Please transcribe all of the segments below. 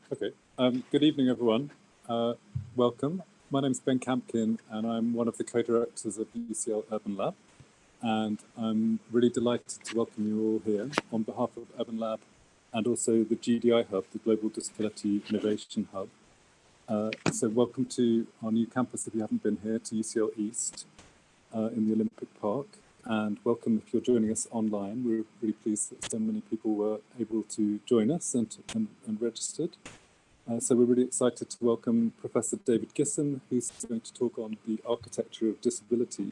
Okay. Good evening, everyone. Welcome. My name is Ben Campkin, and I'm one of the co-directors of UCL Urban Lab. And I'm really delighted to welcome you all here on behalf of Urban Lab and also the GDI Hub, the Global Disability Innovation Hub. So welcome to our new campus, if you haven't been here, to UCL East in the Olympic Park. And welcome if you're joining us online. We're really pleased that so many people were able to join us and registered. So we're really excited to welcome Professor David Gisson, who's going to talk on the architecture of disability.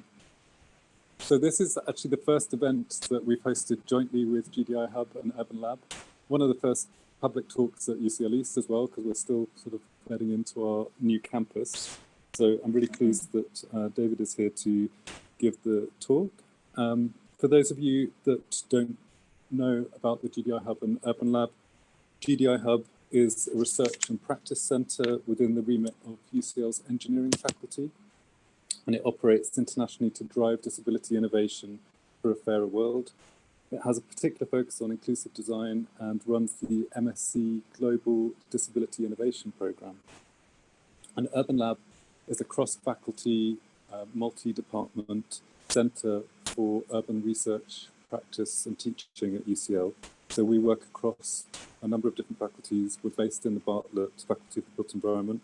So this is actually the first event that we've hosted jointly with GDI Hub and Urban Lab. One of the first public talks at UCL East as well, because we're still sort of heading into our new campus. So I'm really pleased that David is here to give the talk. For those of you that don't know about the GDI Hub and Urban Lab, GDI Hub is a research and practice centre within the remit of UCL's engineering faculty, and it operates internationally to drive disability innovation for a fairer world. It has a particular focus on inclusive design and runs the MSc Global Disability Innovation Programme. And Urban Lab is a cross-faculty, multi-department centre for urban research, practice and teaching at UCL. So we work across a number of different faculties. We're based in the Bartlett Faculty of the Built Environment,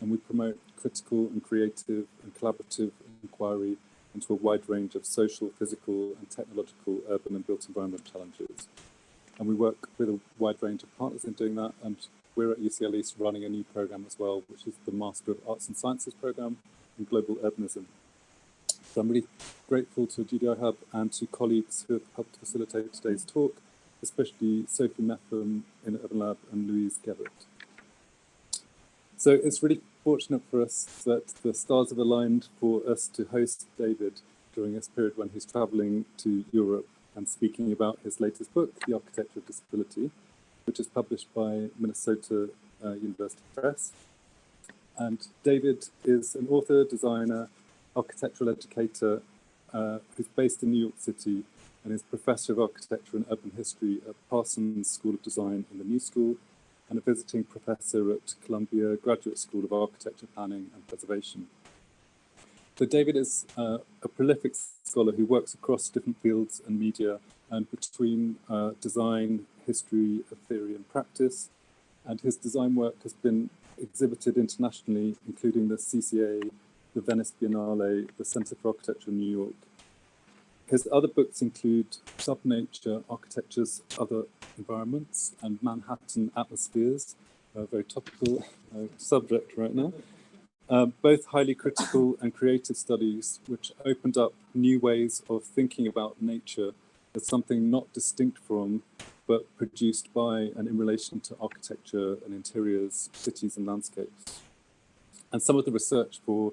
and we promote critical and creative and collaborative inquiry into a wide range of social, physical and technological urban and built environment challenges. And we work with a wide range of partners in doing that, and we're at UCL East running a new programme as well, which is the Master of Arts and Sciences programme in Global Urbanism. So I'm really grateful to GDI Hub and to colleagues who have helped facilitate today's talk, especially Sophie Metham in Urban Lab and Louise Gebert. So it's really fortunate for us that the stars have aligned for us to host David during this period when he's travelling to Europe and speaking about his latest book, The Architecture of Disability, which is published by Minnesota University Press. And David is an author, designer, architectural educator who's based in New York City and is Professor of Architecture and Urban History at Parsons School of Design in the New School and a visiting professor at Columbia Graduate School of Architecture, Planning and Preservation. So David is a prolific scholar who works across different fields and media and between design, history, theory and practice. And his design work has been exhibited internationally, including the CCA, the Venice Biennale, the Center for Architecture in New York. His other books include Subnature, Architecture's Other Environments, and Manhattan Atmospheres, a very topical subject right now. Both highly critical and creative studies which opened up new ways of thinking about nature as something not distinct from, but produced by and in relation to architecture and interiors, cities and landscapes. And some of the research for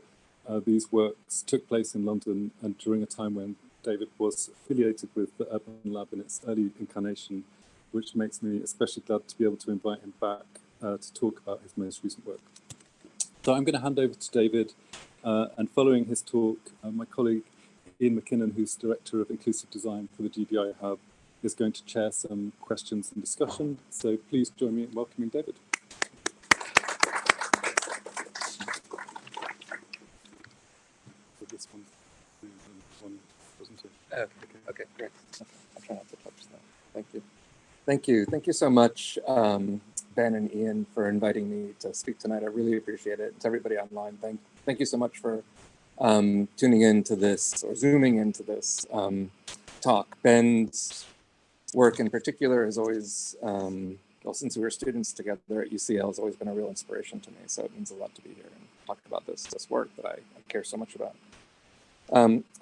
these works took place in London and during a time when David was affiliated with the Urban Lab in its early incarnation, which makes me especially glad to be able to invite him back to talk about his most recent work. So I'm going to hand over to David, and following his talk, my colleague Ian McKinnon, who's Director of Inclusive Design for the GDI Hub, is going to chair some questions and discussion. So please join me in welcoming David. This one wasn't it? Okay, great. I'll try not to touch that. Thank you. Thank you so much, Ben and Ian, for inviting me to speak tonight. I really appreciate it. To everybody online, thank you so much for tuning into this or zooming into this talk. Ben's work in particular is always, well, since we were students together at UCL, has always been a real inspiration to me. So it means a lot to be here and talk about this work that I care so much about.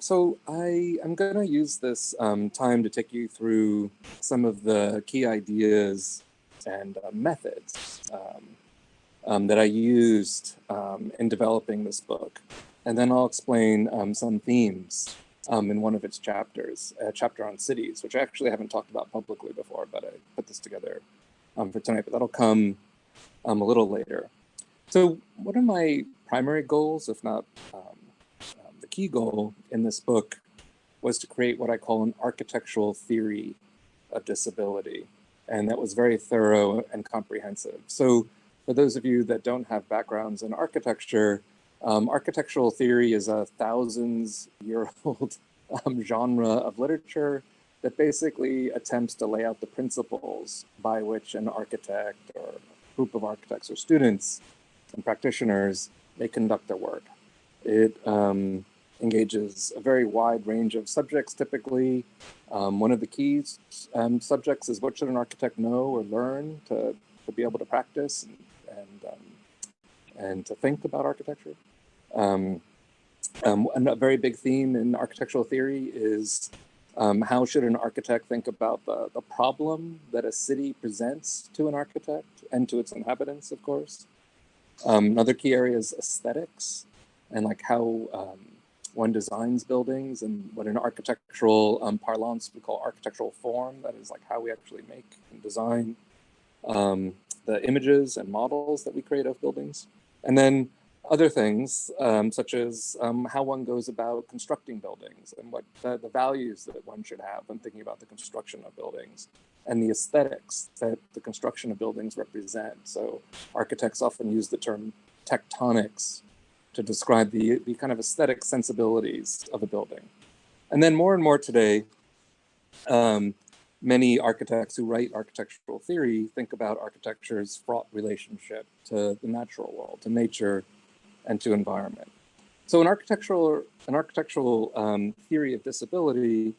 So I'm going to use this time to take you through some of the key ideas and methods that I used in developing this book. And then I'll explain some themes in one of its chapters, a chapter on cities, which I actually haven't talked about publicly before, but I put this together for tonight, but that'll come a little later. So one of my primary goals, if not the key goal in this book, was to create what I call an architectural theory of disability. And that was very thorough and comprehensive. So For those of you that don't have backgrounds in architecture, architectural theory is a thousands-year-old genre of literature that basically attempts to lay out the principles by which an architect or a group of architects or students and practitioners may conduct their work. It engages a very wide range of subjects typically. One of the key subjects is what should an architect know or learn to be able to practice and to think about architecture. A very big theme in architectural theory is how should an architect think about the problem that a city presents to an architect and to its inhabitants, of course. Another key area is aesthetics and like how one designs buildings and what in architectural parlance we call architectural form. That is like how we actually make and design the images and models that we create of buildings. And then other things such as how one goes about constructing buildings and what the values that one should have when thinking about the construction of buildings and the aesthetics that the construction of buildings represent. So architects often use the term tectonics to describe the kind of aesthetic sensibilities of a building. And then more and more today, many architects who write architectural theory think about architecture's fraught relationship to the natural world, to nature, and to environment. So an architectural theory of disability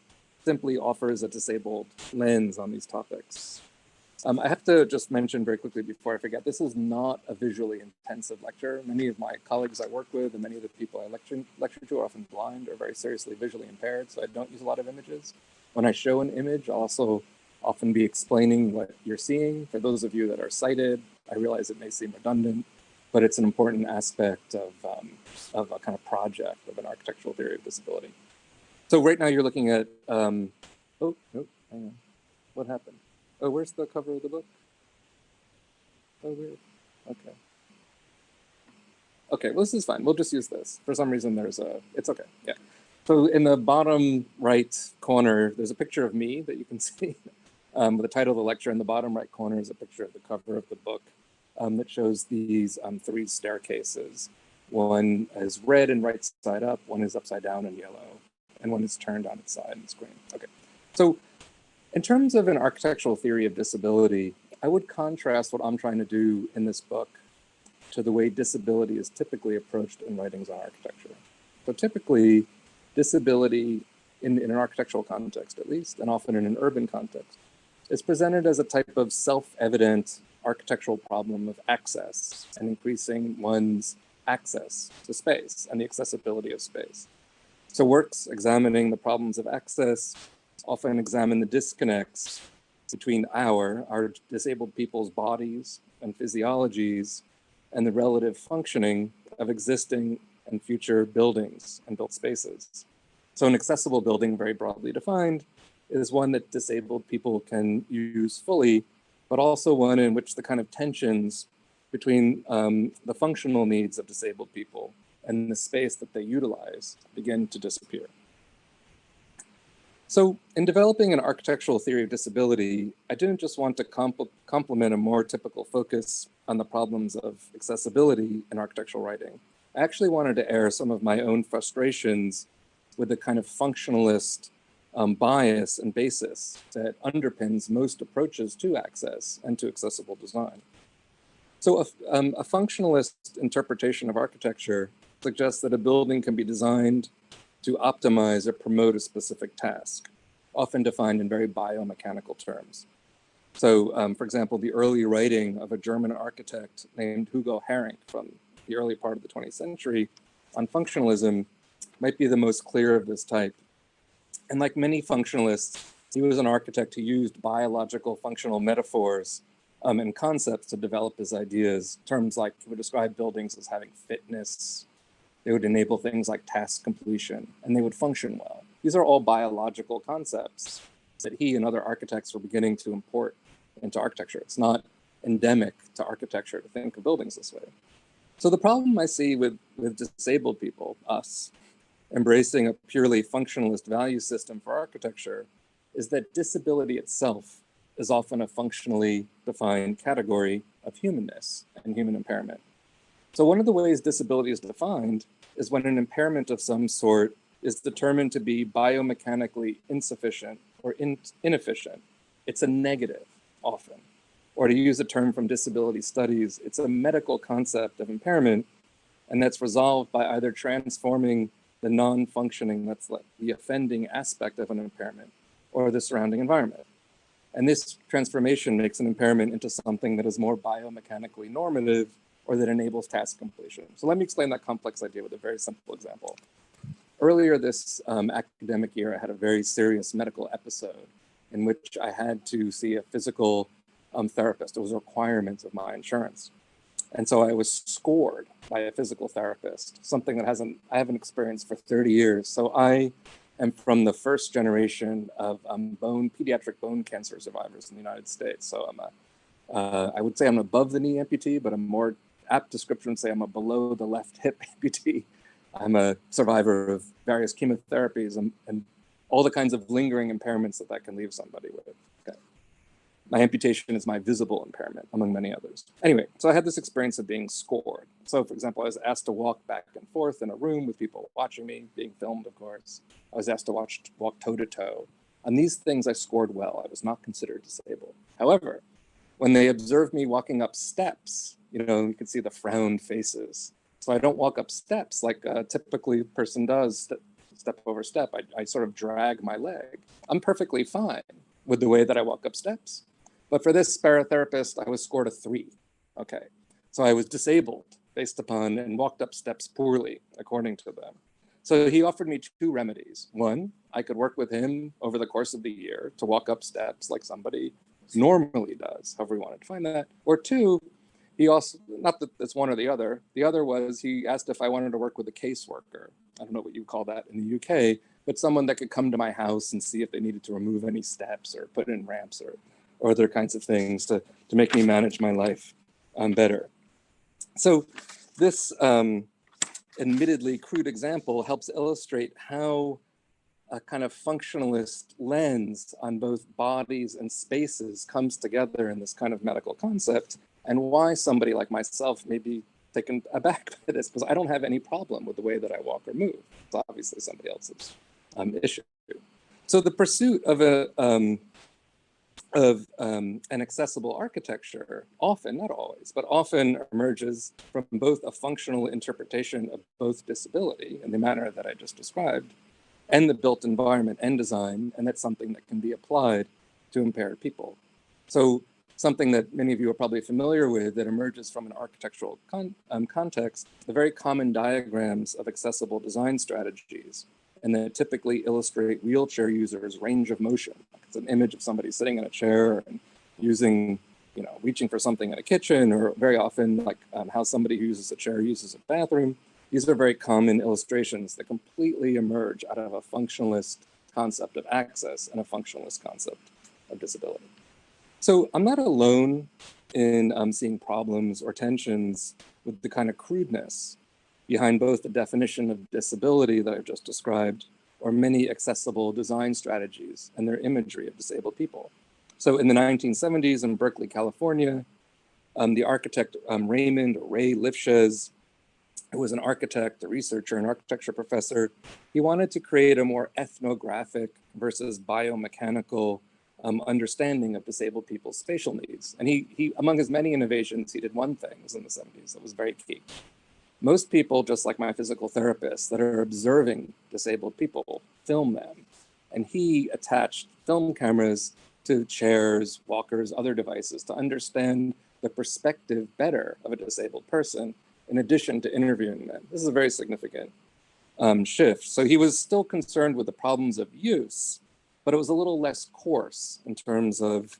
simply offers a disabled lens on these topics. I have to just mention very quickly before I forget, this is not a visually intensive lecture. Many of my colleagues I work with and many of the people I lecture to are often blind or very seriously visually impaired, so I don't use a lot of images. When I show an image, I'll also often be explaining what you're seeing. For those of you that are sighted, I realize it may seem redundant, but it's an important aspect of a kind of project of an architectural theory of disability. So right now you're looking at, oh, no, hang on, what happened? Oh, where's the cover of the book? Oh, weird, okay. Okay, well, this is fine, we'll just use this. For some reason it's okay, yeah. So in the bottom right corner, there's a picture of me that you can see. The title of the lecture in the bottom right corner is a picture of the cover of the book that shows these 3 staircases. One is red and right side up, one is upside down and yellow, and one is turned on its side and it's green. Okay, so in terms of an architectural theory of disability, I would contrast what I'm trying to do in this book to the way disability is typically approached in writings on architecture. So typically, disability in an architectural context, at least, and often in an urban context, is presented as a type of self-evident architectural problem of access and increasing one's access to space and the accessibility of space. So works examining the problems of access often examine the disconnects between our disabled people's bodies and physiologies and the relative functioning of existing and future buildings and built spaces. So an accessible building, very broadly defined, is one that disabled people can use fully, but also one in which the kind of tensions between the functional needs of disabled people and the space that they utilize begin to disappear. So in developing an architectural theory of disability, I didn't just want to complement a more typical focus on the problems of accessibility in architectural writing. I actually wanted to air some of my own frustrations with the kind of functionalist bias and basis that underpins most approaches to access and to accessible design. So a functionalist interpretation of architecture suggests that a building can be designed to optimize or promote a specific task, often defined in very biomechanical terms. So, for example, the early writing of a German architect named Hugo Herink from the early part of the 20th century on functionalism might be the most clear of this type. And like many functionalists, he was an architect who used biological functional metaphors and concepts to develop his ideas. Terms like he would describe buildings as having fitness. They would enable things like task completion, and they would function well. These are all biological concepts that he and other architects were beginning to import into architecture. It's not endemic to architecture to think of buildings this way. So the problem I see with disabled people, us, embracing a purely functionalist value system for architecture is that disability itself is often a functionally defined category of humanness and human impairment. So one of the ways disability is defined is when an impairment of some sort is determined to be biomechanically insufficient or inefficient. It's a negative often. Or to use a term from disability studies, it's a medical concept of impairment, and that's resolved by either transforming the non-functioning, that's like the offending aspect of an impairment, or the surrounding environment. And this transformation makes an impairment into something that is more biomechanically normative or that enables task completion. So let me explain that complex idea with a very simple example. Earlier this academic year, I had a very serious medical episode in which I had to see a physical therapist. It was a requirement of my insurance. And so I was scored by a physical therapist, something that I haven't experienced for 30 years. So I am from the first generation of pediatric bone cancer survivors in the United States. So I would say I'm above the knee amputee, but a more apt description would say I'm a below the left hip amputee. I'm a survivor of various chemotherapies and all the kinds of lingering impairments that can leave somebody with. Okay. My amputation is my visible impairment, among many others. Anyway, so I had this experience of being scored. So for example, I was asked to walk back and forth in a room with people watching me, being filmed, of course. I was asked to walk toe to toe. On these things, I scored well. I was not considered disabled. However, when they observed me walking up steps, you could see the frowned faces. So I don't walk up steps like typically a person does, step over step. I sort of drag my leg. I'm perfectly fine with the way that I walk up steps. But for this paratherapist, I was scored a 3. Okay. So I was disabled based upon and walked up steps poorly, according to them. So he offered me 2 remedies. One, I could work with him over the course of the year to walk up steps like somebody normally does, however we want to define that. Or 2, he also, not that it's one or the other was he asked if I wanted to work with a caseworker. I don't know what you call that in the UK, but someone that could come to my house and see if they needed to remove any steps or put in ramps or other kinds of things to make me manage my life better. So this admittedly crude example helps illustrate how a kind of functionalist lens on both bodies and spaces comes together in this kind of medical concept, and why somebody like myself may be taken aback by this, because I don't have any problem with the way that I walk or move. It's obviously somebody else's issue. So the pursuit of an accessible architecture often, not always, but often emerges from both a functional interpretation of both disability in the manner that I just described, and the built environment and design, and that's something that can be applied to impaired people. So something that many of you are probably familiar with that emerges from an architectural context, the very common diagrams of accessible design strategies, and that typically illustrate wheelchair users' range of motion. It's an image of somebody sitting in a chair and using, reaching for something in a kitchen, or very often like how somebody who uses a chair uses a bathroom. These are very common illustrations that completely emerge out of a functionalist concept of access and a functionalist concept of disability. So I'm not alone in seeing problems or tensions with the kind of crudeness behind both the definition of disability that I've just described, or many accessible design strategies and their imagery of disabled people. So in the 1970s in Berkeley, California, the architect Ray Lifshez, who was an architect, a researcher, an architecture professor, he wanted to create a more ethnographic versus biomechanical understanding of disabled people's spatial needs. And he, among his many innovations, he did one thing, it was in the 70s, that was very key. Most people, just like my physical therapists, that are observing disabled people, film them. And he attached film cameras to chairs, walkers, other devices to understand the perspective better of a disabled person, in addition to interviewing them. This is a very significant shift. So he was still concerned with the problems of use, but it was a little less coarse in terms of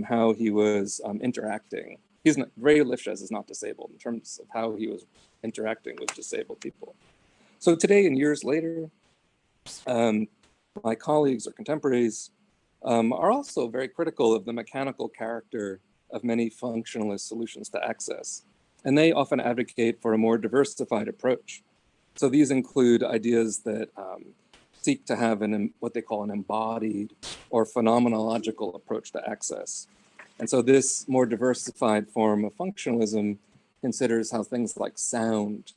how he was interacting. Ray Lifshez is not disabled in terms of how he was interacting with disabled people. So today and years later, my colleagues or contemporaries are also very critical of the mechanical character of many functionalist solutions to access. And they often advocate for a more diversified approach. So these include ideas that seek to have what they call an embodied or phenomenological approach to access. And so this more diversified form of functionalism considers how things like sound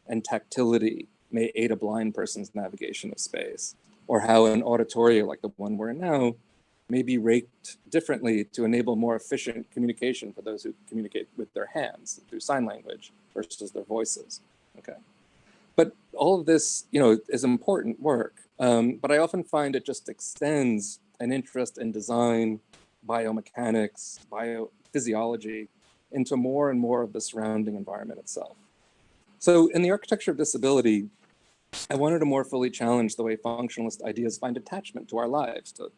and tactility may aid a blind person's navigation of space, or how an auditoria like the one we're in now may be raked differently to enable more efficient communication for those who communicate with their hands through sign language versus their voices. Okay, but all of this, is important work. But I often find it just extends an interest in design, biomechanics, biophysiology into more and more of the surrounding environment itself. So in the architecture of disability, I wanted to more fully challenge the way functionalist ideas find attachment to our lives, to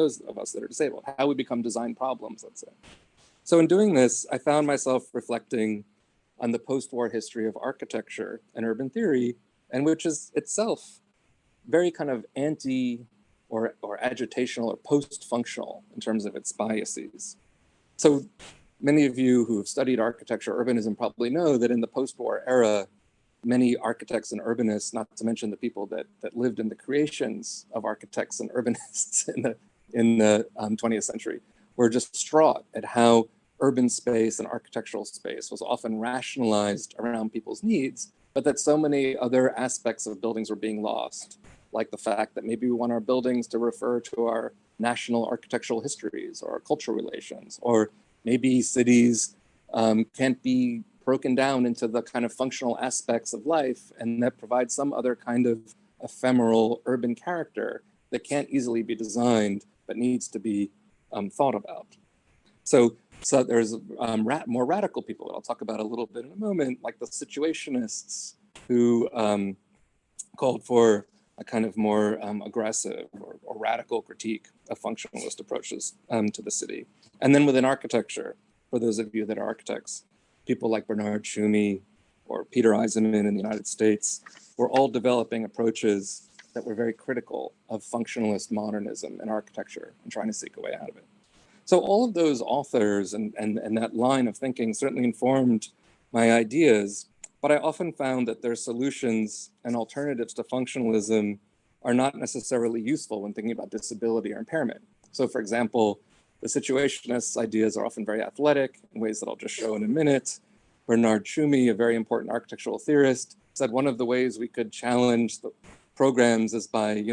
those of us that are disabled, how we become design problems, let's say. So in doing this, I found myself reflecting on the post-war history of architecture and urban theory, and which is itself very kind of anti or agitational or post-functional in terms of its biases. So many of you who have studied architecture urbanism probably know that in the post-war era, many architects and urbanists, not to mention the people that lived in the creations of architects and urbanists in the 20th century, were just distraught at how urban space and architectural space was often rationalized around people's needs, but that so many other aspects of buildings were being lost, like the fact that maybe we want our buildings to refer to our national architectural histories or our cultural relations, or maybe cities can't be broken down into the kind of functional aspects of life and that provide some other kind of ephemeral urban character that can't easily be designed but needs to be thought about. So there's more radical people that I'll talk about a little bit in a moment, like the situationists who called for a kind of more aggressive or radical critique of functionalist approaches to the city. And then within architecture, for those of you that are architects, people like Bernard Tschumi or Peter Eisenman in the United States were all developing approaches that were very critical of functionalist modernism in architecture and trying to seek a way out of it. So all of those authors and that line of thinking certainly informed my ideas, but I often found that their solutions and alternatives to functionalism are not necessarily useful when thinking about disability or impairment. So for example, the situationists' ideas are often very athletic in ways that I'll just show in a minute. Bernard Tschumi, a very important architectural theorist, said one of the ways we could challenge the programs is by,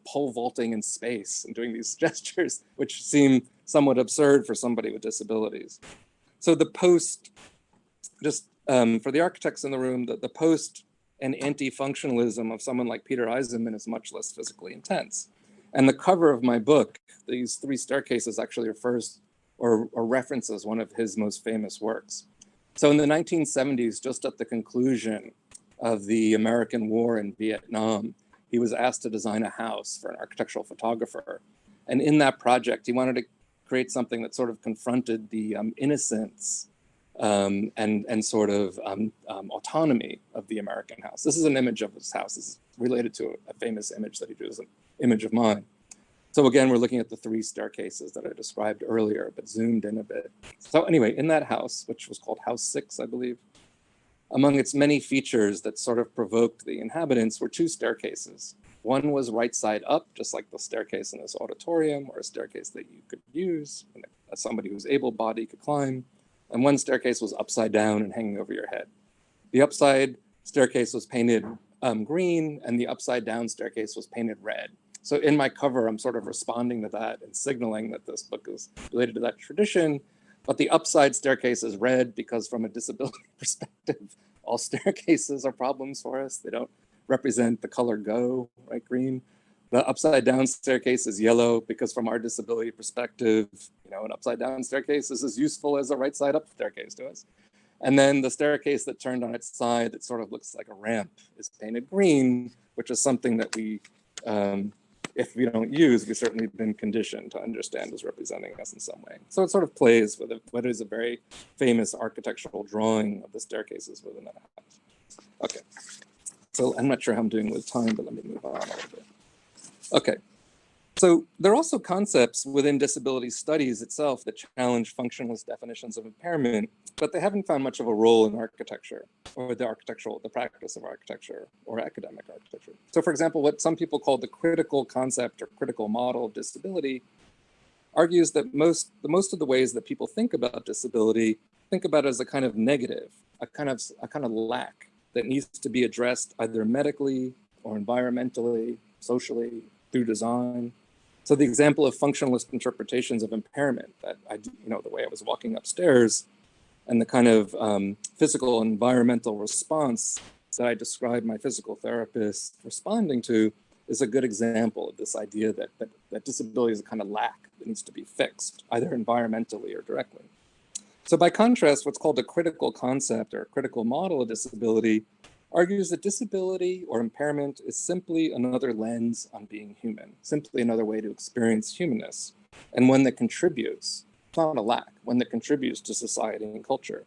pole vaulting in space and doing these gestures, which seem somewhat absurd for somebody with disabilities. So the post, just for the architects in the room, the post and anti-functionalism of someone like Peter Eisenman is much less physically intense. And the cover of my book, these three staircases, actually refers or references one of his most famous works. So in the 1970s, just at the conclusion of the American War in Vietnam, he was asked to design a house for an architectural photographer. And in that project, he wanted to create something that sort of confronted the innocence and sort of autonomy of the American house. This is an image of his house. This is related to a famous image that he drew as an image of mine. So again, we're looking at the three staircases that I described earlier, but zoomed in a bit. So anyway, in that house, which was called House 6, I believe, among its many features that sort of provoked the inhabitants were two staircases. One was right side up, just like the staircase in this auditorium, or a staircase that you could use, and somebody who's able-bodied could climb. And one staircase was upside down and hanging over your head. The upside staircase was painted green, and the upside down staircase was painted red. So in my cover, I'm sort of responding to that and signaling that this book is related to that tradition. But the upside staircase is red because from a disability perspective, all staircases are problems for us. They don't represent the color go, right, green. The upside down staircase is yellow because from our disability perspective, an upside down staircase is as useful as a right side up staircase to us. And then the staircase that turned on its side that sort of looks like a ramp is painted green, which is something that we, if we don't use, we've certainly been conditioned to understand as representing us in some way. So it sort of plays with what is a very famous architectural drawing of the staircases within that house. Okay, so I'm not sure how I'm doing with time, but let me move on a little bit. Okay, so there are also concepts within disability studies itself that challenge functionalist definitions of impairment, but they haven't found much of a role in architecture or the practice of architecture or academic architecture. So for example, what some people call the critical concept or critical model of disability argues that most of the ways that people think about disability think about it as a kind of negative, a kind of lack that needs to be addressed either medically or environmentally, socially, through design. So the example of functionalist interpretations of impairment that the way I was walking upstairs and the kind of physical environmental response that I described my physical therapist responding to is a good example of this idea that disability is a kind of lack that needs to be fixed, either environmentally or directly. So by contrast, what's called a critical concept or a critical model of disability argues that disability or impairment is simply another lens on being human, simply another way to experience humanness, and one that contributes, it's not a lack, one that contributes to society and culture.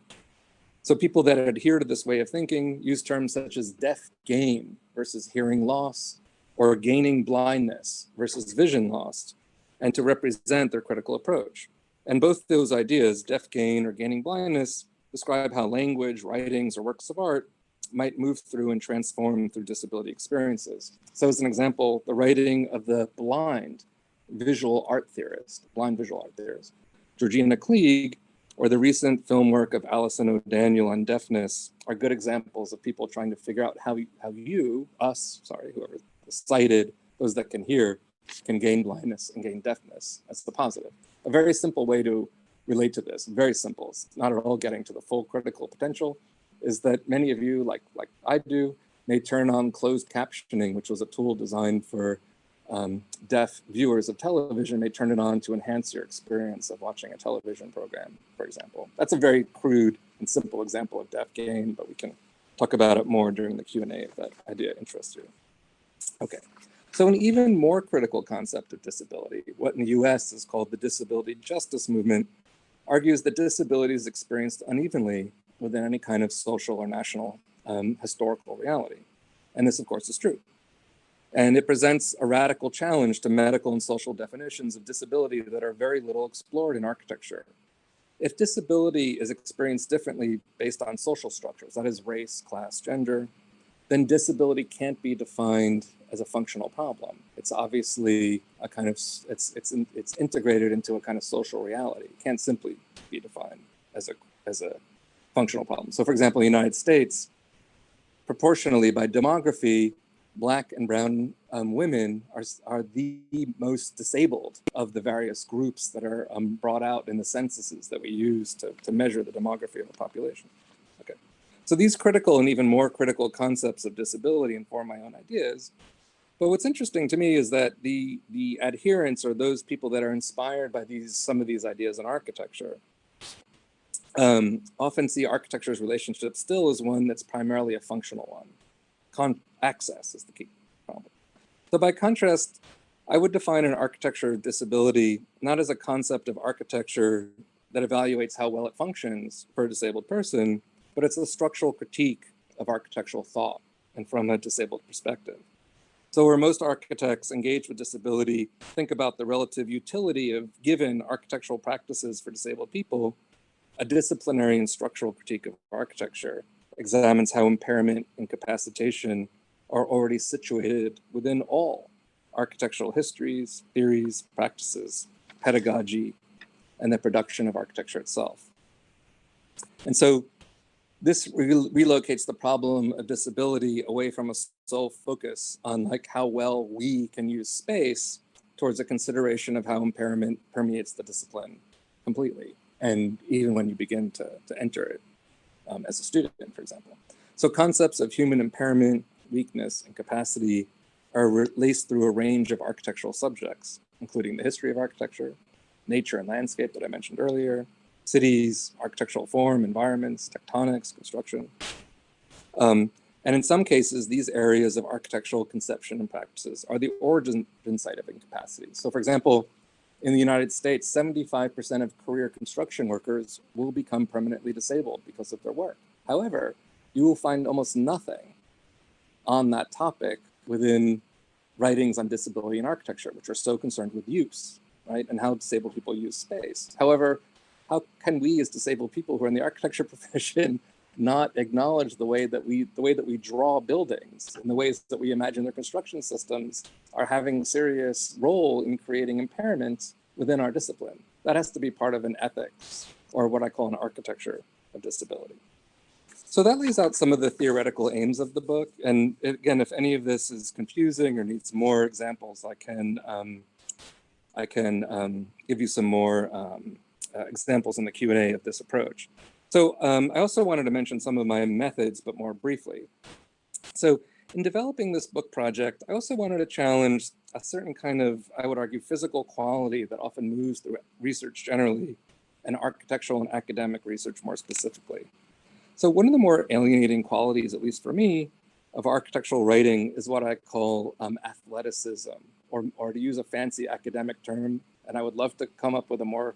So people that adhere to this way of thinking use terms such as deaf gain versus hearing loss, or gaining blindness versus vision loss, and to represent their critical approach. And both those ideas, deaf gain or gaining blindness, describe how language, writings, or works of art might move through and transform through disability experiences. So as an example, the writing of the blind visual art theorist, Georgina Klieg, or the recent film work of Alison O'Daniel on deafness are good examples of people trying to figure out how whoever sighted, those that can hear, can gain blindness and gain deafness. That's the positive. A very simple way to relate to this, very simple, it's not at all getting to the full critical potential, is that many of you, like I do, may turn on closed captioning, which was a tool designed for deaf viewers of television, may turn it on to enhance your experience of watching a television program, for example. That's a very crude and simple example of deaf gain, but we can talk about it more during the Q&A if that idea interests you. Okay, so an even more critical concept of disability, what in the US is called the disability justice movement, argues that disability is experienced unevenly within any kind of social or national historical reality. And this, of course, is true. And it presents a radical challenge to medical and social definitions of disability that are very little explored in architecture. If disability is experienced differently based on social structures, that is race, class, gender, then disability can't be defined as a functional problem. It's obviously a kind of, it's integrated into a kind of social reality. It can't simply be defined as a functional problem. So for example, in the United States, proportionally by demography, Black and brown women are the most disabled of the various groups that are brought out in the censuses that we use to measure the demography of a population. Okay, so these critical and even more critical concepts of disability inform my own ideas. But what's interesting to me is that the adherents, or those people that are inspired by some of these ideas in architecture, often see architecture's relationship still as one that's primarily a functional one. Access is the key problem. So by contrast, I would define an architecture of disability not as a concept of architecture that evaluates how well it functions for a disabled person, but it's a structural critique of architectural thought and from a disabled perspective. So where most architects engaged with disability think about the relative utility of given architectural practices for disabled people, a disciplinary and structural critique of architecture examines how impairment and incapacitation are already situated within all architectural histories, theories, practices, pedagogy, and the production of architecture itself. And so this relocates the problem of disability away from a sole focus on like how well we can use space towards a consideration of how impairment permeates the discipline completely. And even when you begin to enter it as a student, for example. So concepts of human impairment, weakness, and capacity are released through a range of architectural subjects, including the history of architecture, nature and landscape that I mentioned earlier, cities, architectural form, environments, tectonics, construction. And in some cases, these areas of architectural conception and practices are the origin site of incapacity. So for example, in the United States, 75% of career construction workers will become permanently disabled because of their work. However, you will find almost nothing on that topic within writings on disability in architecture, which are so concerned with use, right? And how disabled people use space. However, how can we as disabled people who are in the architecture profession not acknowledge the way that we draw buildings and the ways that we imagine their construction systems are having a serious role in creating impairment within our discipline? That has to be part of an ethics, or what I call an architecture of disability. So that lays out some of the theoretical aims of the book. And again, if any of this is confusing or needs more examples, I can give you some more examples in the Q&A of this approach. So I also wanted to mention some of my methods, but more briefly. So in developing this book project, I also wanted to challenge a certain kind of, I would argue, physical quality that often moves through research generally, and architectural and academic research more specifically. So one of the more alienating qualities, at least for me, of architectural writing is what I call athleticism, or to use a fancy academic term, and I would love to come up with a more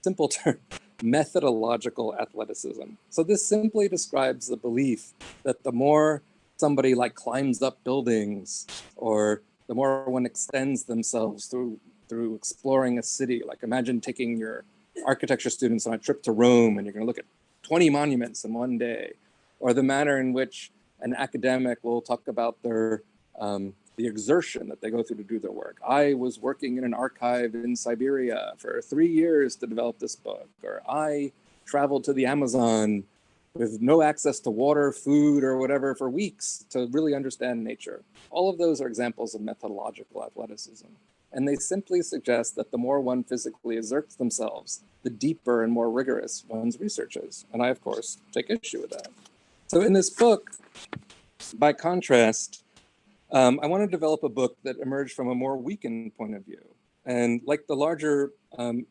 simple term, methodological athleticism. So this simply describes the belief that the more somebody like climbs up buildings, or the more one extends themselves through exploring a city, like imagine taking your architecture students on a trip to Rome and you're going to look at 20 monuments in one day, or the manner in which an academic will talk about their the exertion that they go through to do their work. I was working in an archive in Siberia for 3 years to develop this book, or I traveled to the Amazon with no access to water, food, or whatever for weeks to really understand nature. All of those are examples of methodological athleticism. And they simply suggest that the more one physically exerts themselves, the deeper and more rigorous one's research is. And I, of course, take issue with that. So in this book, by contrast, I want to develop a book that emerged from a more weakened point of view. And like the larger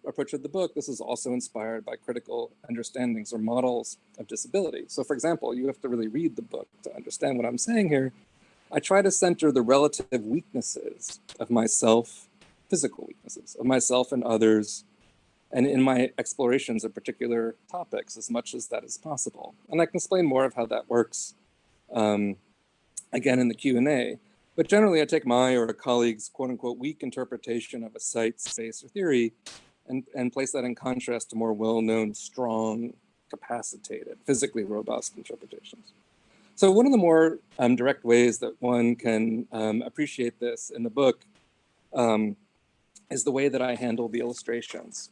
approach of the book, this is also inspired by critical understandings or models of disability. So for example, you have to really read the book to understand what I'm saying here. I try to center the relative weaknesses of myself, physical weaknesses of myself and others, and in my explorations of particular topics as much as that is possible. And I can explain more of how that works again in the Q&A. But generally, I take my or a colleague's quote unquote weak interpretation of a site, space, or theory and place that in contrast to more well-known, strong, capacitated, physically robust interpretations. So one of the more direct ways that one can appreciate this in the book is the way that I handle the illustrations.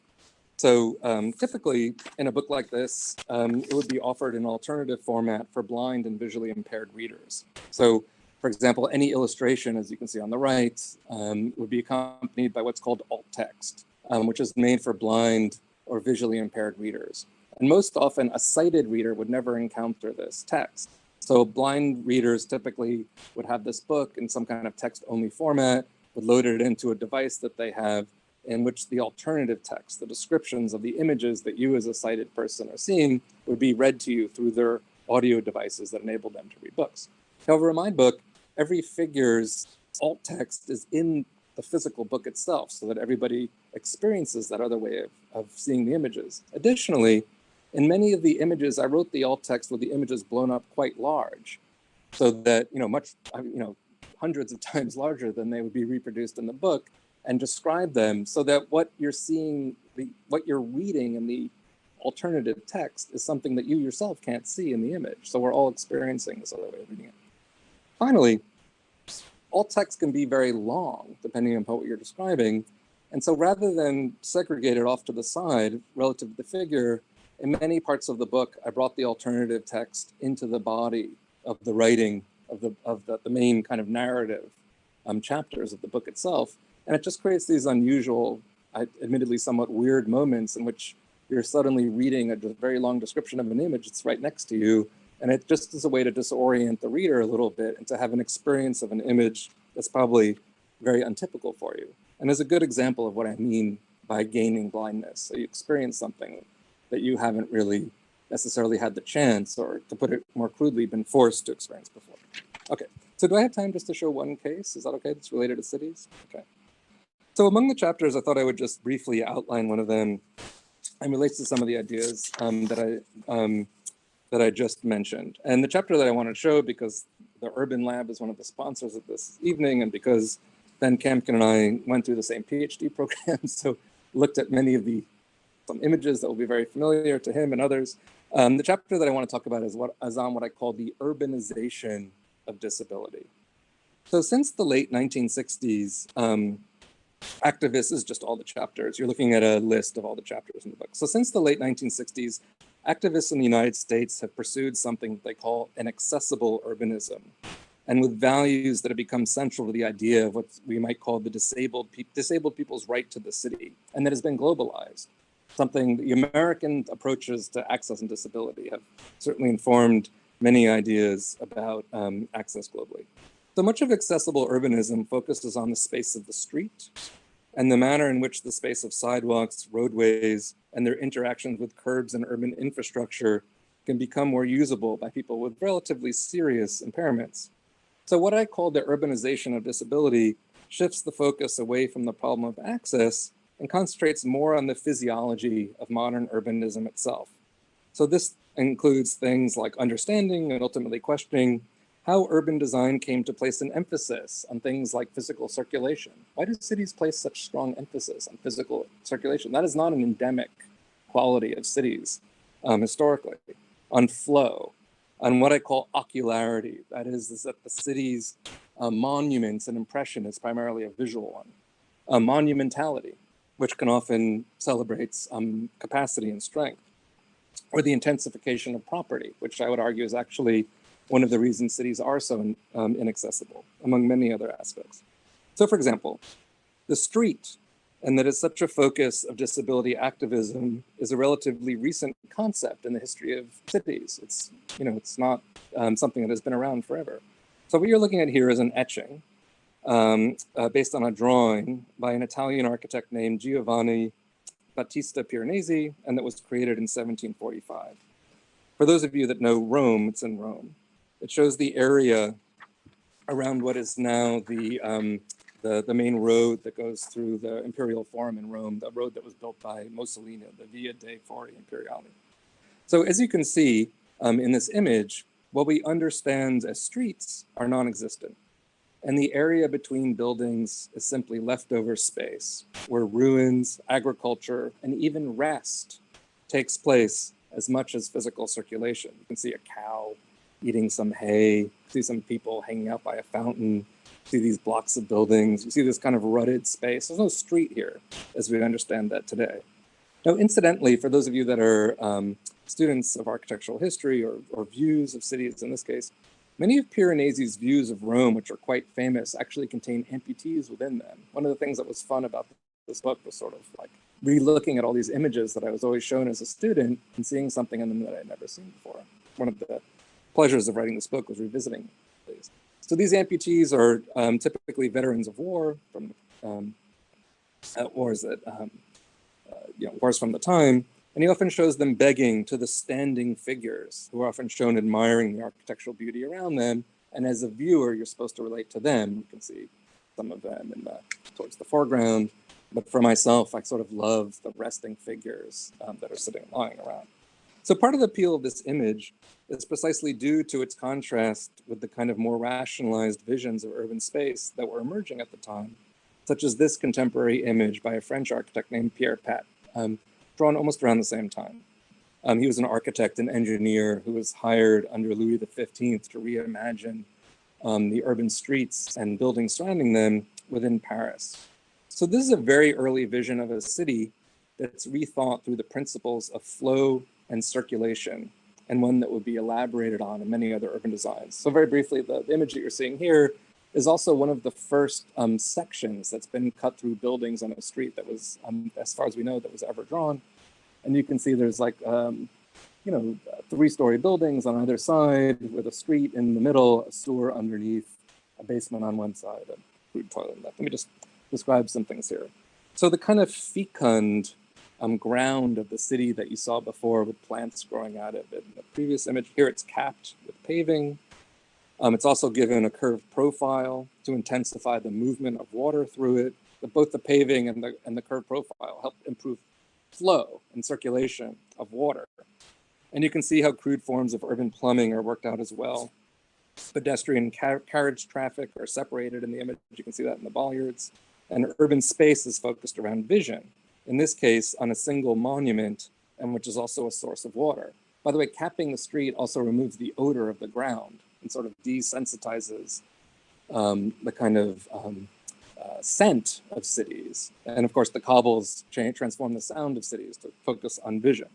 So typically in a book like this, it would be offered in alternative format for blind and visually impaired readers. So for example, any illustration, as you can see on the right, would be accompanied by what's called alt text, which is made for blind or visually impaired readers. And most often a sighted reader would never encounter this text. So blind readers typically would have this book in some kind of text-only format, would load it into a device that they have, in which the alternative text, the descriptions of the images that you as a sighted person are seeing, would be read to you through their audio devices that enable them to read books. However, in my book, every figure's alt text is in the physical book itself so that everybody experiences that other way of seeing the images. Additionally, in many of the images, I wrote the alt text with the images blown up quite large so that, hundreds of times larger than they would be reproduced in the book, and describe them so that what you're seeing, what you're reading in the alternative text is something that you yourself can't see in the image. So we're all experiencing this other way of reading it. Finally, alt text can be very long, depending on what you're describing. And so rather than segregate it off to the side relative to the figure, in many parts of the book, I brought the alternative text into the body of the writing of the main kind of narrative chapters of the book itself. And it just creates these unusual, admittedly somewhat weird moments in which you're suddenly reading a very long description of an image that's right next to you. And it just is a way to disorient the reader a little bit and to have an experience of an image that's probably very untypical for you. And is a good example of what I mean by gaining blindness. So you experience something that you haven't really necessarily had the chance, or to put it more crudely, been forced to experience before. Okay, so do I have time just to show one case? Is that okay? That's related to cities? Okay. So among the chapters, I thought I would just briefly outline one of them and relates to some of the ideas that I just mentioned. And the chapter that I want to show, because the Urban Lab is one of the sponsors of this evening, and because Ben Kampkin and I went through the same PhD program, so looked at many of some images that will be very familiar to him and others. The chapter that I want to talk about is on what I call the urbanization of disability. So since the late 1960s, Activists is just all the chapters. You're looking at a list of all the chapters in the book. So since the late 1960s, activists in the United States have pursued something they call an accessible urbanism, and with values that have become central to the idea of what we might call the disabled people's right to the city, and that has been globalized. Something the American approaches to access and disability have certainly informed many ideas about access globally. So much of accessible urbanism focuses on the space of the street and the manner in which the space of sidewalks, roadways, and their interactions with curbs and urban infrastructure can become more usable by people with relatively serious impairments. So what I call the urbanization of disability shifts the focus away from the problem of access and concentrates more on the physiology of modern urbanism itself. So this includes things like understanding and ultimately questioning how urban design came to place an emphasis on things like physical circulation. Why do cities place such strong emphasis on physical circulation? That is not an endemic quality of cities historically. On flow, on what I call ocularity, that is that the city's monuments and impression is primarily a visual one. Monumentality, which can often celebrates capacity and strength, or the intensification of property, which I would argue is actually one of the reasons cities are so inaccessible, among many other aspects. So for example, the street, and that is such a focus of disability activism, is a relatively recent concept in the history of cities. It's not something that has been around forever. So what you're looking at here is an etching based on a drawing by an Italian architect named Giovanni Battista Piranesi, and that was created in 1745. For those of you that know Rome, it's in Rome. It shows the area around what is now the main road that goes through the Imperial Forum in Rome, the road that was built by Mussolini, the Via dei Fori Imperiali. So as you can see in this image, what we understand as streets are non-existent. And the area between buildings is simply leftover space where ruins, agriculture, and even rest takes place as much as physical circulation. You can see a cow eating some hay, see some people hanging out by a fountain, see these blocks of buildings, you see this kind of rutted space. There's no street here as we understand that today. Now, incidentally, for those of you that are students of architectural history or views of cities in this case, many of Piranesi's views of Rome, which are quite famous, actually contain amputees within them. One of the things that was fun about this book was sort of like re-looking at all these images that I was always shown as a student and seeing something in them that I'd never seen before. One of the pleasures of writing this book was revisiting these. So these amputees are typically veterans of war from wars that wars from the time, and he often shows them begging to the standing figures who are often shown admiring the architectural beauty around them. And as a viewer, you're supposed to relate to them. You can see some of them towards the foreground. But for myself, I sort of love the resting figures that are sitting lying around. So part of the appeal of this image is precisely due to its contrast with the kind of more rationalized visions of urban space that were emerging at the time, such as this contemporary image by a French architect named Pierre Pat, drawn almost around the same time. He was an architect and engineer who was hired under Louis XV to reimagine the urban streets and buildings surrounding them within Paris. So this is a very early vision of a city that's rethought through the principles of flow and circulation, and one that would be elaborated on in many other urban designs. So very briefly, the image that you're seeing here is also one of the first sections that's been cut through buildings on a street that was, as far as we know, that was ever drawn. And you can see there's like, 3-story buildings on either side with a street in the middle, a sewer underneath, a basement on one side, a food toilet on the left. Let me just describe some things here. So the kind of fecund ground of the city that you saw before with plants growing out of it. In the previous image here, it's capped with paving. It's also given a curved profile to intensify the movement of water through it. But both the paving and the curved profile help improve flow and circulation of water. And you can see how crude forms of urban plumbing are worked out as well. Pedestrian carriage traffic are separated in the image. You can see that in the bollards. And urban space is focused around vision, in this case on a single monument, and which is also a source of water. By the way, capping the street also removes the odor of the ground and sort of desensitizes the kind of scent of cities. And of course, the cobbles transform the sound of cities to focus on vision.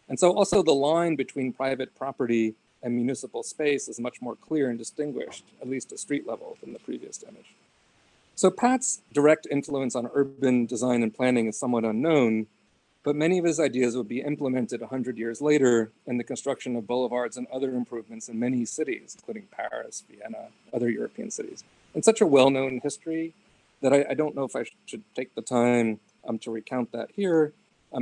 And so also the line between private property and municipal space is much more clear and distinguished, at least at street level, than the previous image. So Pat's direct influence on urban design and planning is somewhat unknown, but many of his ideas would be implemented 100 years later in the construction of boulevards and other improvements in many cities, including Paris, Vienna, other European cities. And such a well-known history that I don't know if I should take the time to recount that here.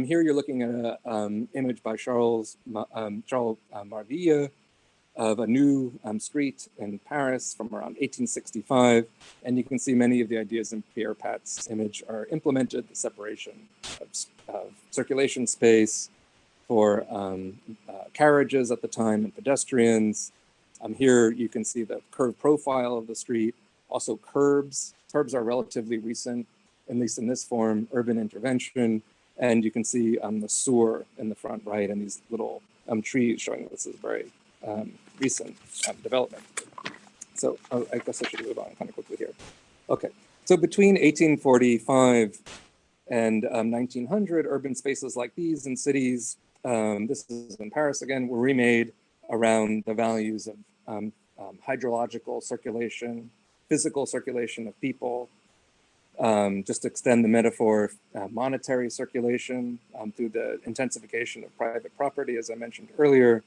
Here you're looking at an image by Charles Marville of a new street in Paris from around 1865. And you can see many of the ideas in Pierre Pat's image are implemented: the separation of circulation space for carriages at the time and pedestrians. Here you can see the curved profile of the street, also curbs. Curbs are relatively recent, at least in this form, urban intervention. And you can see the sewer in the front right and these little trees showing this is very recent development. So I guess I should move on kind of quickly here. Okay, so between 1845 and 1900, urban spaces like these in cities, this is in Paris again, were remade around the values of hydrological circulation, physical circulation of people, just to extend the metaphor, monetary circulation through the intensification of private property, as I mentioned earlier,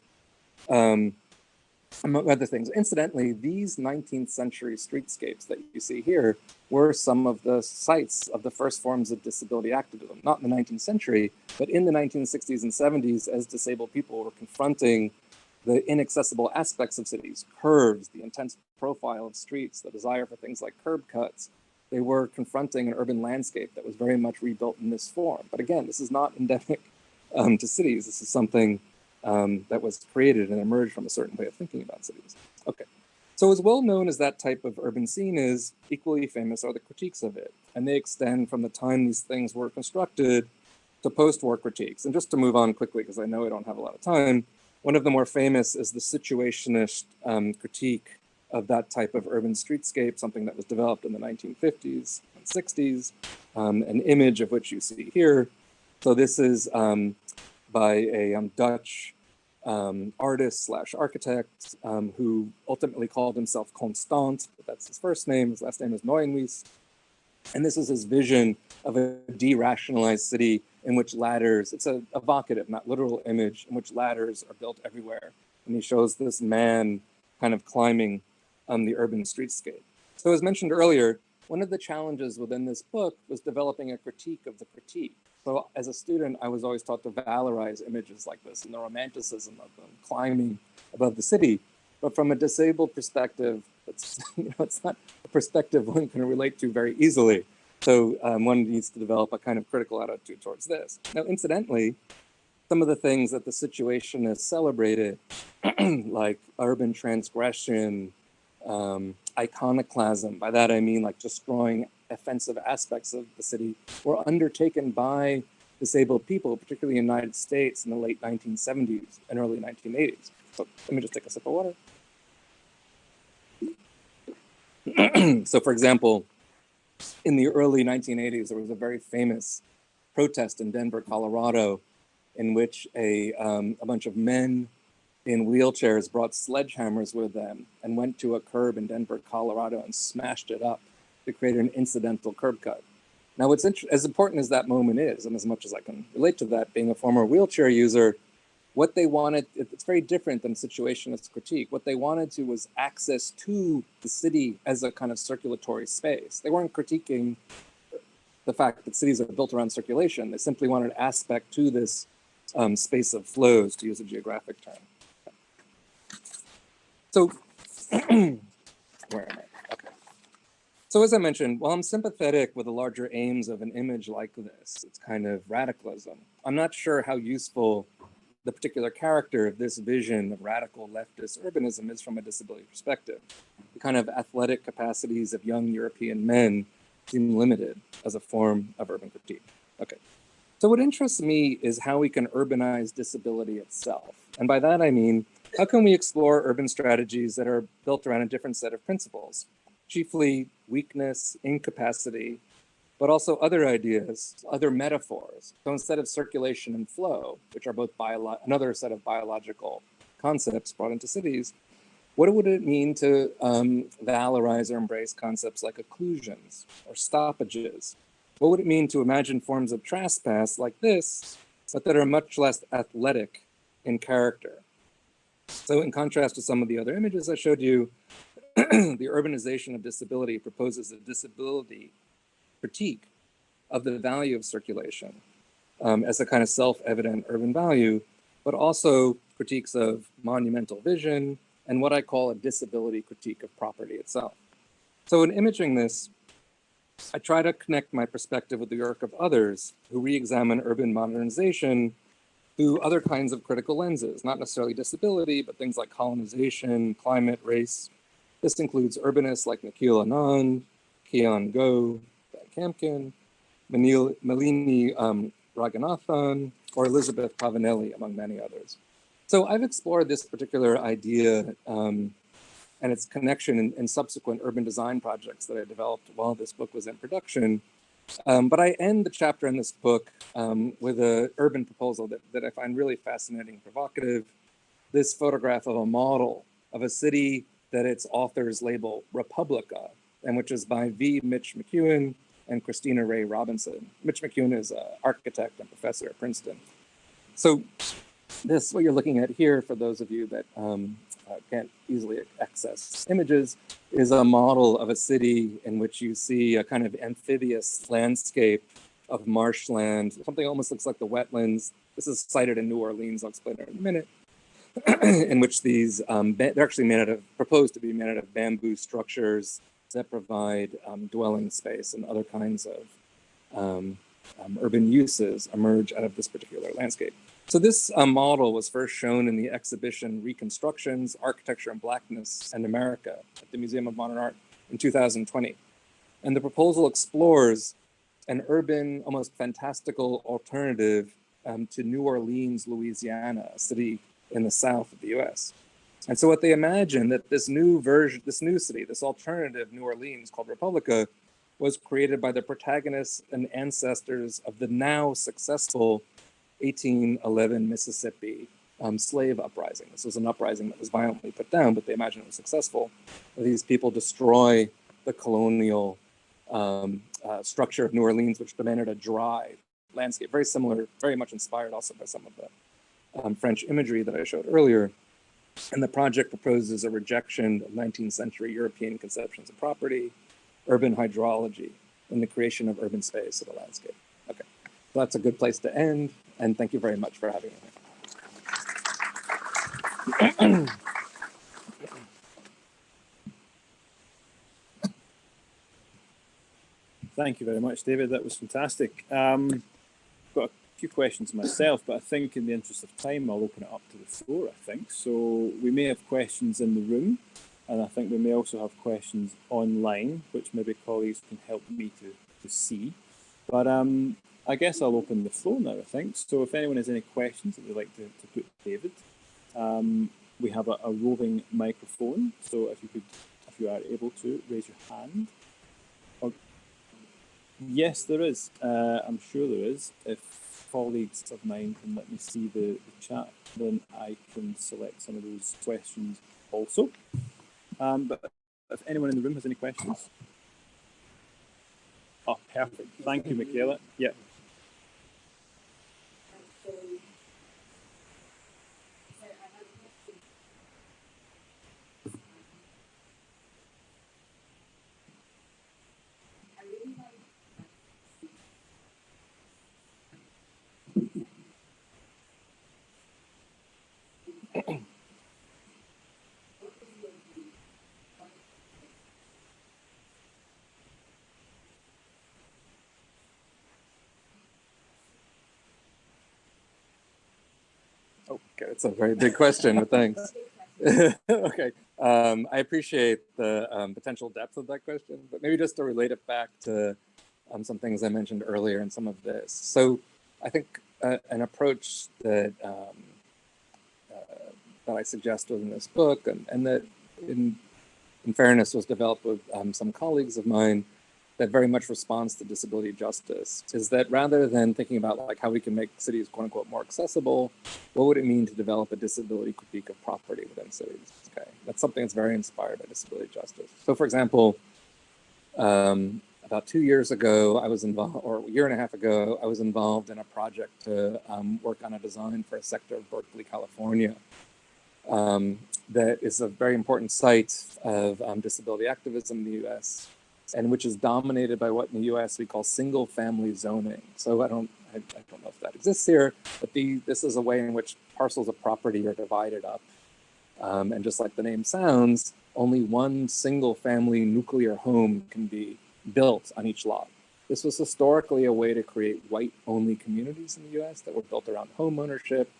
among other things. Incidentally, these 19th century streetscapes that you see here were some of the sites of the first forms of disability activism, not in the 19th century, but in the 1960s and 70s, as disabled people were confronting the inaccessible aspects of cities, curves, the intense profile of streets, the desire for things like curb cuts. They were confronting an urban landscape that was very much rebuilt in this form. But again, this is not endemic to cities. This is something that was created and emerged from a certain way of thinking about cities. Okay, so as well known as that type of urban scene is, equally famous are the critiques of it. And they extend from the time these things were constructed to post-war critiques. And just to move on quickly, because I know I don't have a lot of time, one of the more famous is the situationist critique of that type of urban streetscape, something that was developed in the 1950s and 60s, an image of which you see here. So this is by a Dutch artist / architect who ultimately called himself Constant, but that's his first name. His last name is Neuenhuis. And this is his vision of a derationalized city in which ladders, it's a evocative, not literal image, in which ladders are built everywhere. And he shows this man kind of climbing the urban streetscape. So as mentioned earlier, one of the challenges within this book was developing a critique of the critique. So as a student, I was always taught to valorize images like this and the romanticism of them climbing above the city. But from a disabled perspective, it's, it's not a perspective one can relate to very easily. So one needs to develop a kind of critical attitude towards this. Now, incidentally, some of the things that the Situationists celebrated, like urban transgression, iconoclasm, by that I mean like destroying offensive aspects of the city, were undertaken by disabled people, particularly in the United States in the late 1970s and early 1980s. So let me just take a sip of water. So for example, in the early 1980s, there was a very famous protest in Denver, Colorado, in which a bunch of men in wheelchairs brought sledgehammers with them and went to a curb in Denver, Colorado and smashed it up to create an incidental curb cut. Now, what's as important as that moment is, and as much as I can relate to that, being a former wheelchair user, what they wanted, it's very different than Situationist critique. What they wanted to was access to the city as a kind of circulatory space. They weren't critiquing the fact that cities are built around circulation. They simply wanted aspect to this space of flows, to use a geographic term. So, where am I? Okay. So as I mentioned, while I'm sympathetic with the larger aims of an image like this, it's kind of radicalism, I'm not sure how useful the particular character of this vision of radical leftist urbanism is from a disability perspective. The kind of athletic capacities of young European men seem limited as a form of urban critique. Okay. So what interests me is how we can urbanize disability itself. And by that I mean, how can we explore urban strategies that are built around a different set of principles? chiefly weakness, incapacity, but also other ideas, other metaphors. So instead of circulation and flow, which are both another set of biological concepts brought into cities, what would it mean to valorize or embrace concepts like occlusions or stoppages? What would it mean to imagine forms of trespass like this, but that are much less athletic in character? So in contrast to some of the other images I showed you, the urbanization of disability proposes a disability critique of the value of circulation as a kind of self-evident urban value, but also critiques of monumental vision and what I call a disability critique of property itself. So in imaging this, I try to connect my perspective with the work of others who re-examine urban modernization through other kinds of critical lenses, not necessarily disability, but things like colonization, climate, race. This includes urbanists like Nikhil Anand, Kian Go, Ben Kampkin, Malini Raghunathan, or Elizabeth Pavanelli, among many others. So I've explored this particular idea and its connection in subsequent urban design projects that I developed while this book was in production. But I end the chapter in this book with an urban proposal that I find really fascinating and provocative. This photograph of a model of a city that its authors label Republica, and which is by V. Mitch McEwen and Christina Ray Robinson. Mitch McEwen is an architect and professor at Princeton. So this, what you're looking at here, for those of you that can't easily access images, is a model of a city in which you see a kind of amphibious landscape of marshland. Something almost looks like the wetlands. This is cited in New Orleans, I'll explain it in a minute, in which these, they're actually proposed to be made out of bamboo structures that provide dwelling space, and other kinds of urban uses emerge out of this particular landscape. So this model was first shown in the exhibition Reconstructions, Architecture and Blackness and America at the Museum of Modern Art in 2020. And the proposal explores an urban, almost fantastical alternative to New Orleans, Louisiana, a city in the south of the US. And so what they imagine that this new version, this new city, this alternative New Orleans called Republica, was created by the protagonists and ancestors of the now successful 1811 Mississippi slave uprising. This was an uprising that was violently put down, but they imagined it was successful. These people destroy the colonial structure of New Orleans, which demanded a dry landscape, very similar, very much inspired also by some of the French imagery that I showed earlier. And the project proposes a rejection of 19th century European conceptions of property, urban hydrology, and the creation of urban space of the landscape. Okay, so that's a good place to end. And thank you very much for having me. Thank you very much, David. That was fantastic. Got a few questions myself, but I think in the interest of time, I'll open it up to the floor, I think. So we may have questions in the room, and I think we may also have questions online, which maybe colleagues can help me to see. But I guess I'll open the floor now, I think. So if anyone has any questions that they'd like to put to David, we have a roving microphone. So if you are able to, raise your hand. Yes, there is. I'm sure there is. If colleagues of mine can let me see the chat, then I can select some of those questions also. But if anyone in the room has any questions. Oh, perfect. Thank you, Michaela. Yeah. Okay, it's a very big question, but thanks. Okay, I appreciate the potential depth of that question, but maybe just to relate it back to some things I mentioned earlier and some of this. So I think an approach that that I suggested in this book, and that in fairness, was developed with some colleagues of mine that very much responds to disability justice, is that rather than thinking about like how we can make cities quote unquote more accessible, what would it mean to develop a disability critique of property within cities? Okay, that's something that's very inspired by disability justice. So for example, about 2 years ago, I was involved, or a year and a half ago, I was involved in a project to work on a design for a sector of Berkeley, California, that is a very important site of disability activism in the US, and which is dominated by what in the US we call single family zoning. So I don't know if that exists here, but this is a way in which parcels of property are divided up. And just like the name sounds, only one single family nuclear home can be built on each lot. This was historically a way to create white-only communities in the US that were built around home ownership,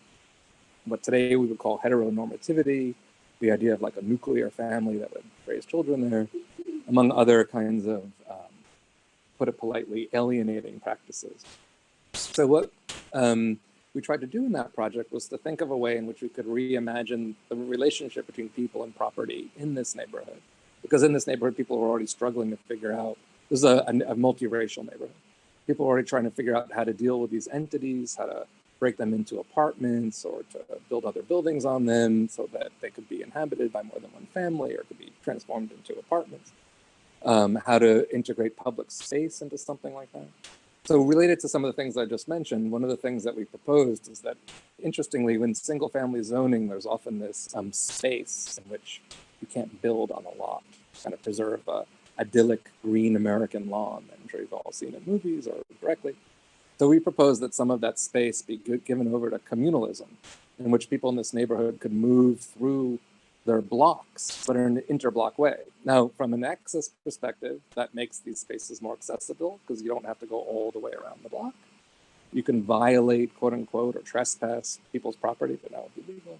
what today we would call heteronormativity, the idea of like a nuclear family that would raise children there, among other kinds of, put it politely, alienating practices. So what we tried to do in that project was to think of a way in which we could reimagine the relationship between people and property in this neighborhood. Because in this neighborhood, people were already struggling to figure out, this is a multiracial neighborhood. People were already trying to figure out how to deal with these entities, how to break them into apartments or to build other buildings on them so that they could be inhabited by more than one family or could be transformed into apartments. How to integrate public space into something like that. So related to some of the things I just mentioned, one of the things that we proposed is that, interestingly, when single family zoning, there's often this space in which you can't build on a lot, kind of preserve a idyllic green American lawn that I'm sure you've all seen in movies or directly. So we proposed that some of that space be given over to communalism, in which people in this neighborhood could move through their blocks, but in an interblock way. Now, from an access perspective, that makes these spaces more accessible because you don't have to go all the way around the block. You can violate, quote unquote, or trespass people's property, but that would be legal.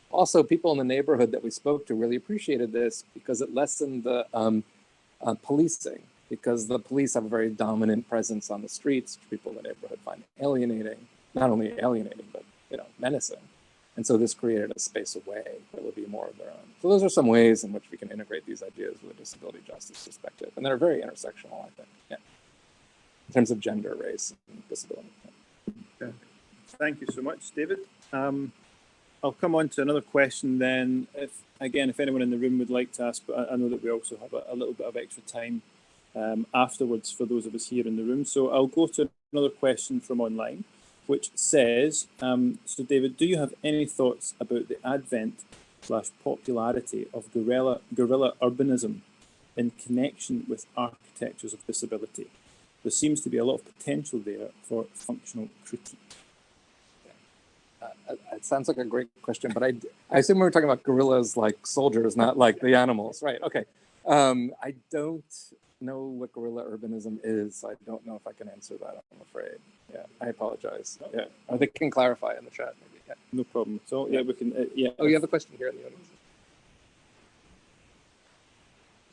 Also, people in the neighborhood that we spoke to really appreciated this because it lessened the policing, because the police have a very dominant presence on the streets, which people in the neighborhood find alienating, not only alienating, but menacing. And so this created a space away that would be more of their own. So those are some ways in which we can integrate these ideas with a disability justice perspective. And they're very intersectional, I think, in terms of gender, race, and disability. Okay. Thank you so much, David. I'll come on to another question then. If anyone in the room would like to ask, but I know that we also have a little bit of extra time afterwards for those of us here in the room. So I'll go to another question from online, which says, so David, do you have any thoughts about the advent/popularity of guerrilla urbanism in connection with architectures of disability? There seems to be a lot of potential there for functional critique. It sounds like a great question, but I assume we're talking about gorillas like soldiers, not like the animals, right? Okay. I don't know what guerrilla urbanism is, so I don't know if I can answer that, I'm afraid. Yeah, I apologize. Yeah, or they can clarify in the chat, maybe. Yeah. No problem. So yeah, we can. Yeah. Oh, you have a question here in the audience.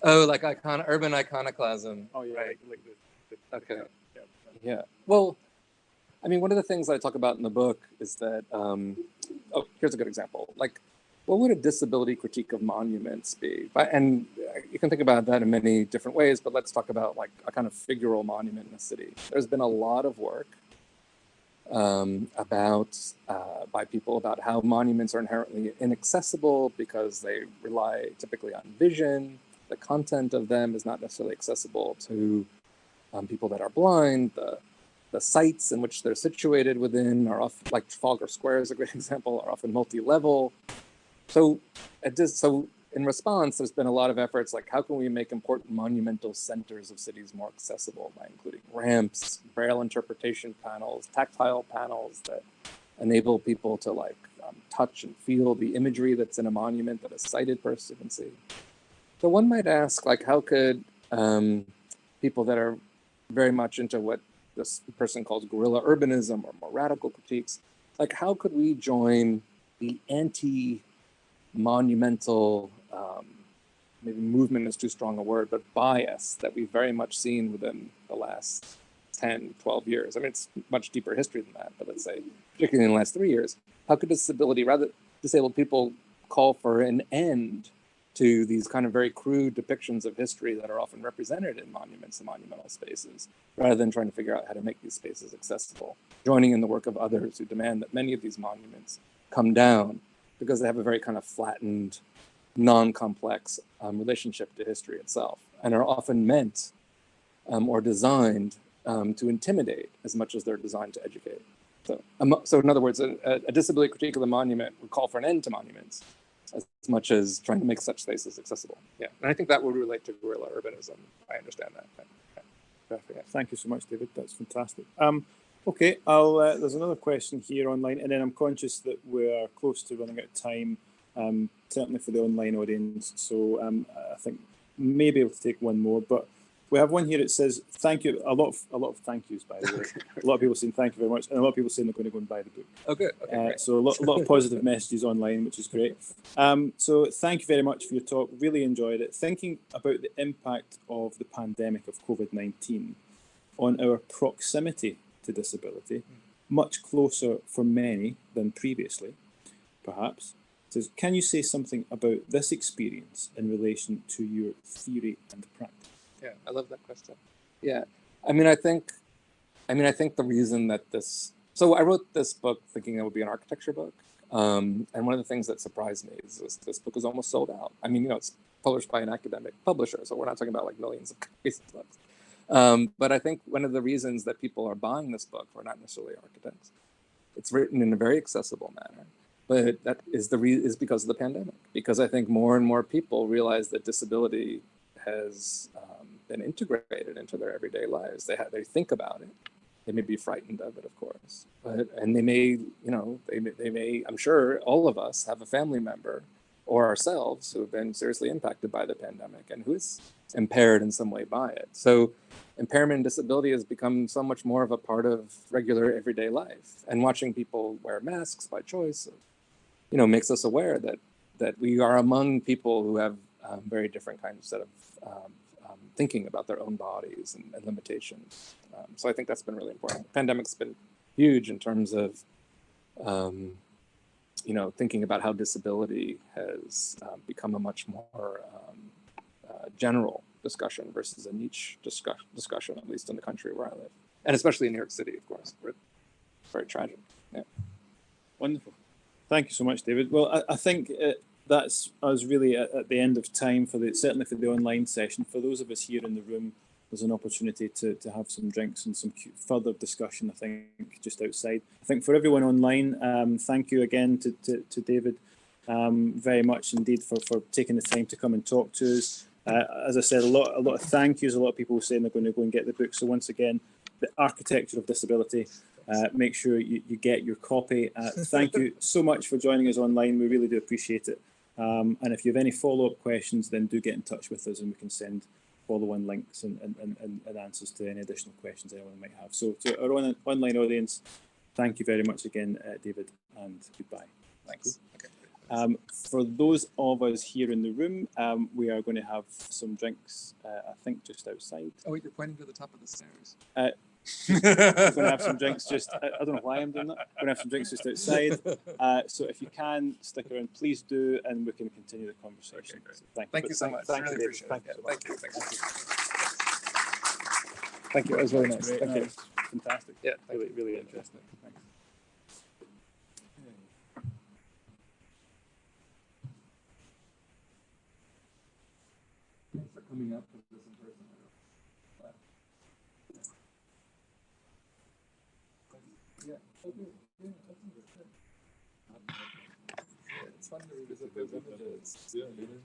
Oh, like urban iconoclasm. Oh yeah, right. like okay. Yeah. Well, I mean, one of the things I talk about in the book is that. Oh, here's a good example. Like, what would a disability critique of monuments be? And you can think about that in many different ways, but let's talk about like a kind of figural monument in a city. There's been a lot of work by people about how monuments are inherently inaccessible because they rely typically on vision. The content of them is not necessarily accessible to people that are blind. The sites in which they're situated within are often, like Trafalgar Square is a great example, are often multi-level. So in response, there's been a lot of efforts like how can we make important monumental centers of cities more accessible by including ramps, braille interpretation panels, tactile panels that enable people to like touch and feel the imagery that's in a monument that a sighted person can see. So one might ask, like, how could people that are very much into what this person calls guerrilla urbanism or more radical critiques, like how could we join the anti-monumental, maybe movement is too strong a word, but bias that we've very much seen within the last 10, 12 years. I mean, it's much deeper history than that, but let's say, particularly in the last 3 years, how could disabled people call for an end to these kind of very crude depictions of history that are often represented in monuments and monumental spaces, rather than trying to figure out how to make these spaces accessible, joining in the work of others who demand that many of these monuments come down because they have a very kind of flattened, non-complex relationship to history itself, and are often meant or designed to intimidate as much as they're designed to educate. So in other words, a disability critique of the monument would call for an end to monuments as much as trying to make such spaces accessible. Yeah, and I think that would relate to guerrilla urbanism. I understand that. Perfect. Yeah. Thank you so much, David. That's fantastic. Okay, there's another question here online, and then I'm conscious that we're close to running out of time, certainly for the online audience. So I think maybe able to take one more, but we have one here. It says, thank you. A lot of thank yous, by the way. A lot of people saying thank you very much, and a lot of people saying they're going to go and buy the book. Oh, good. Okay, so a lot of positive messages online, which is great. So thank you very much for your talk. Really enjoyed it. Thinking about the impact of the pandemic of COVID-19 on our proximity to disability, much closer for many than previously, perhaps. It says, can you say something about this experience in relation to your theory and practice? Yeah, I love that question. Yeah, I think the reason that so I wrote this book thinking it would be an architecture book. And one of the things that surprised me is this book is almost sold out. It's published by an academic publisher, so we're not talking about like millions of copies of books. But I think one of the reasons that people are buying this book are not necessarily architects. It's written in a very accessible manner, but that is because of the pandemic. Because I think more and more people realize that disability has been integrated into their everyday lives. They think about it. They may be frightened of it, of course, and they may, I'm sure all of us have a family member or ourselves who have been seriously impacted by the pandemic and who is impaired in some way by it. So impairment and disability has become so much more of a part of regular everyday life. And watching people wear masks by choice, makes us aware that we are among people who have very different kinds of thinking about their own bodies and limitations. So I think that's been really important. The pandemic's been huge in terms of, thinking about how disability has become a much more general discussion versus a niche discussion, at least in the country where I live. And especially in New York City, of course, where it's very tragic. Yeah. Wonderful. Thank you so much, David. Well, I think that's us really at the end of time certainly for the online session. For those of us here in the room, there's an opportunity to have some drinks and some further discussion, I think, just outside. I think for everyone online, thank you again to David very much indeed for taking the time to come and talk to us. As I said, a lot of thank yous. A lot of people saying they're going to go and get the book. So once again, The Architecture of Disability. Make sure you get your copy. Thank you so much for joining us online. We really do appreciate it. And if you have any follow-up questions, then do get in touch with us and we can send follow-on links and answers to any additional questions anyone might have. So to our online audience, thank you very much again, David, and goodbye. Thanks. Okay. For those of us here in the room, we are going to have some drinks, I think, just outside. Oh, you're pointing to the top of the stairs. We're going to have some drinks just, I don't know why I'm doing that. We're going to have some drinks just outside. So if you can stick around, please do, and we can continue the conversation. Okay, So thank you so much. Thank really you, appreciate David. it. Thank you. Thank you. Thank you. It was very nice. Great. Thank you. Fantastic. Yeah, really interesting. Thanks. Thanks for coming up with this in person. Yeah. Okay. Yeah, that's good. It's fun to revisit those images. Yeah.